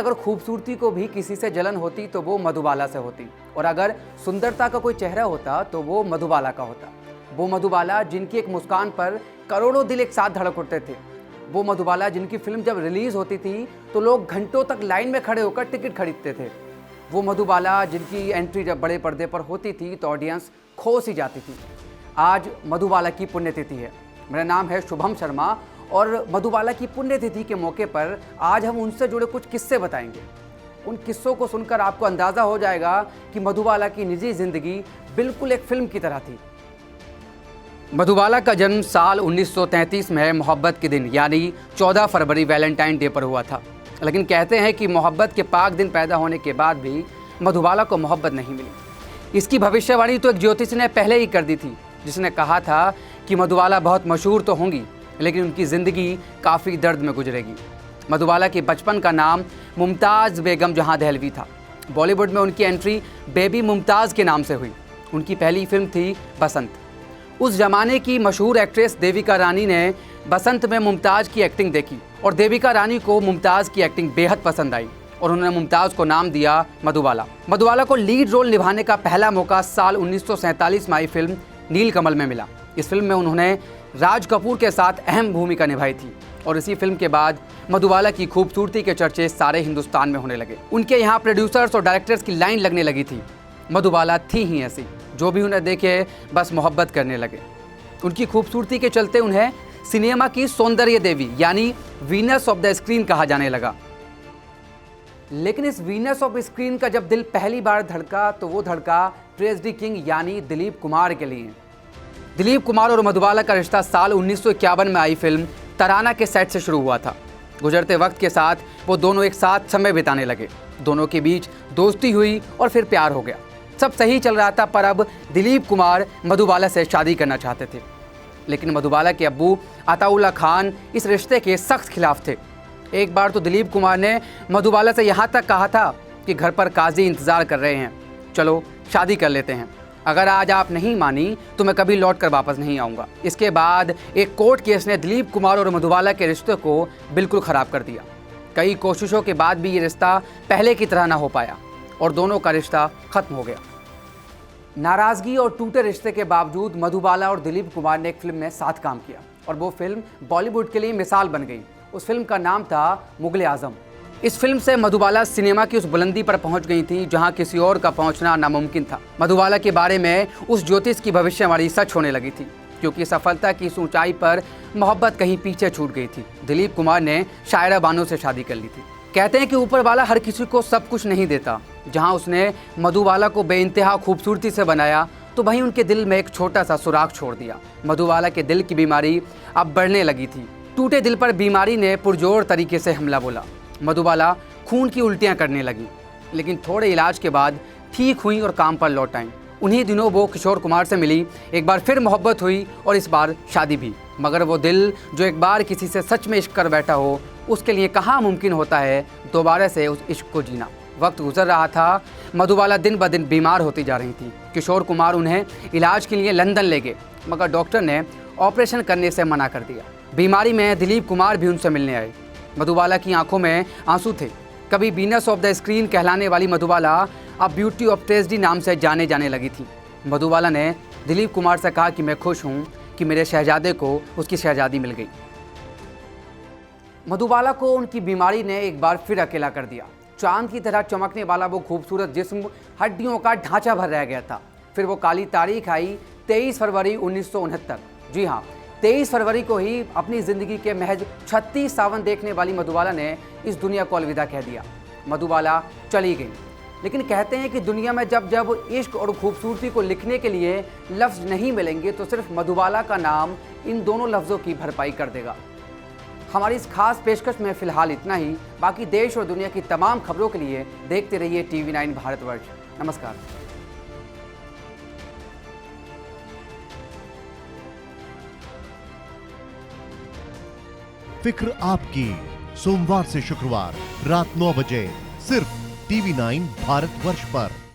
अगर खूबसूरती को भी किसी से जलन होती तो वो मधुबाला से होती, और अगर सुंदरता का कोई चेहरा होता तो वो मधुबाला का होता। वो मधुबाला जिनकी एक मुस्कान पर करोड़ों दिल एक साथ धड़क उठते थे। वो मधुबाला जिनकी फिल्म जब रिलीज होती थी तो लोग घंटों तक लाइन में खड़े होकर टिकट खरीदते थे। वो मधुबाला जिनकी एंट्री जब बड़े पर्दे पर होती थी तो ऑडियंस खो सी जाती थी। आज मधुबाला की पुण्यतिथि है। मेरा नाम है शुभम शर्मा और मधुबाला की पुण्यतिथि के मौके पर आज हम उनसे जुड़े कुछ किस्से बताएंगे। उन किस्सों को सुनकर आपको अंदाज़ा हो जाएगा कि मधुबाला की निजी जिंदगी बिल्कुल एक फिल्म की तरह थी। मधुबाला का जन्म साल 1933 में मोहब्बत के दिन यानी 14 फरवरी वैलेंटाइन डे पर हुआ था। लेकिन कहते हैं कि मोहब्बत के पाक दिन पैदा होने के बाद भी मधुबाला को मोहब्बत नहीं मिली। इसकी भविष्यवाणी तो एक ज्योतिषी ने पहले ही कर दी थी, जिसने कहा था कि मधुबाला बहुत मशहूर तो होंगी लेकिन उनकी ज़िंदगी काफ़ी दर्द में गुजरेगी। मधुबाला के बचपन का नाम मुमताज़ बेगम जहां दहलवी था। बॉलीवुड में उनकी एंट्री बेबी मुमताज़ के नाम से हुई। उनकी पहली फिल्म थी बसंत। उस ज़माने की मशहूर एक्ट्रेस देविका रानी ने बसंत में मुमताज़ की एक्टिंग देखी और देविका रानी को मुमताज़ की एक्टिंग बेहद पसंद आई और उन्होंने मुमताज़ को नाम दिया मधुबाला। मधुबाला को लीड रोल निभाने का पहला मौका साल 1947 में आई फिल्म नीलकमल में मिला। इस फिल्म में उन्होंने राज कपूर के साथ अहम भूमिका निभाई थी और इसी फिल्म के बाद मधुबाला की खूबसूरती के चर्चे सारे हिंदुस्तान में होने लगे। उनके यहाँ प्रोड्यूसर्स और डायरेक्टर्स की लाइन लगने लगी थी। मधुबाला थी ही ऐसी, जो भी उन्हें देखे बस मोहब्बत करने लगे। उनकी खूबसूरती के चलते उन्हें सिनेमा की सौंदर्य देवी यानी वीनस ऑफ द स्क्रीन कहा जाने लगा। लेकिन इस वीनस ऑफ स्क्रीन का जब दिल पहली बार धड़का तो वो धड़का ट्रेजेडी किंग यानी दिलीप कुमार के लिए। दिलीप कुमार और मधुबाला का रिश्ता साल 1951 में आई फिल्म तराना के सेट से शुरू हुआ था। गुजरते वक्त के साथ वो दोनों एक साथ समय बिताने लगे। दोनों के बीच दोस्ती हुई और फिर प्यार हो गया। सब सही चल रहा था, पर अब दिलीप कुमार मधुबाला से शादी करना चाहते थे। लेकिन मधुबाला के अब्बू अताउल्ला खान इस रिश्ते के सख्त खिलाफ थे। एक बार तो दिलीप कुमार ने मधुबाला से यहाँ तक कहा था कि घर पर काजी इंतज़ार कर रहे हैं, चलो शादी कर लेते हैं। अगर आज आप नहीं मानी तो मैं कभी लौट कर वापस नहीं आऊँगा। इसके बाद एक कोर्ट केस ने दिलीप कुमार और मधुबाला के रिश्ते को बिल्कुल ख़राब कर दिया। कई कोशिशों के बाद भी ये रिश्ता पहले की तरह ना हो पाया और दोनों का रिश्ता ख़त्म हो गया। नाराज़गी और टूटे रिश्ते के बावजूद मधुबाला और दिलीप कुमार ने एक फिल्म में साथ काम किया और वो फिल्म बॉलीवुड के लिए मिसाल बन गई। उस फिल्म का नाम था मुगले आज़म। इस फिल्म से मधुबाला सिनेमा की उस बुलंदी पर पहुंच गई थी जहां किसी और का पहुंचना नामुमकिन था। मधुबाला के बारे में उस ज्योतिष की भविष्यवाणी सच होने लगी थी, क्योंकि सफलता की इस ऊंचाई पर मोहब्बत कहीं पीछे छूट गई थी। दिलीप कुमार ने शायरा बानो से शादी कर ली थी। कहते हैं कि ऊपर वाला हर किसी को सब कुछ नहीं देता। जहाँ उसने मधुबाला को बेइंतहा खूबसूरती से बनाया तो वहीं उनके दिल में एक छोटा सा सुराख छोड़ दिया। मधुबाला के दिल की बीमारी अब बढ़ने लगी थी। टूटे दिल पर बीमारी ने पुरजोर तरीके से हमला बोला। मधुबाला खून की उल्टियां करने लगी, लेकिन थोड़े इलाज के बाद ठीक हुई और काम पर लौट आईं। उन्हीं दिनों वो किशोर कुमार से मिली। एक बार फिर मोहब्बत हुई और इस बार शादी भी। मगर वो दिल जो एक बार किसी से सच में इश्क कर बैठा हो, उसके लिए कहाँ मुमकिन होता है दोबारा से उस इश्क को जीना। वक्त गुजर रहा था। मधुबाला दिन ब दिन बीमार होती जा रही थी। किशोर कुमार उन्हें इलाज के लिए लंदन ले गए, मगर डॉक्टर ने ऑपरेशन करने से मना कर दिया। बीमारी में दिलीप कुमार भी उनसे मिलने आए। मधुबाला की आंखों में आंसू थे। कभी वीनस ऑफ द स्क्रीन कहलाने वाली मधुबाला अब ब्यूटी ऑफ ट्रेजेडी नाम से जाने जाने लगी थी। मधुबाला ने दिलीप कुमार से कहा कि मैं खुश हूं कि मेरे शहजादे को उसकी शहजादी मिल गई। मधुबाला को उनकी बीमारी ने एक बार फिर अकेला कर दिया। चांद की तरह चमकने वाला वो खूबसूरत जिस्म हड्डियों का ढांचा भर रह गया था। फिर वो काली तारीख आई 23 फरवरी 1969। जी हाँ, 23 फरवरी को ही अपनी ज़िंदगी के महज 36 सावन देखने वाली मधुबाला ने इस दुनिया को अलविदा कह दिया। मधुबाला चली गई। लेकिन कहते हैं कि दुनिया में जब जब इश्क और खूबसूरती को लिखने के लिए लफ्ज़ नहीं मिलेंगे तो सिर्फ मधुबाला का नाम इन दोनों लफ्ज़ों की भरपाई कर देगा। हमारी इस खास पेशकश में फ़िलहाल इतना ही। बाकी देश और दुनिया की तमाम खबरों के लिए देखते रहिए TV9 भारतवर्ष। नमस्कार। फिक्र आपकी, सोमवार से शुक्रवार रात 9 बजे सिर्फ TV9 भारतवर्ष पर।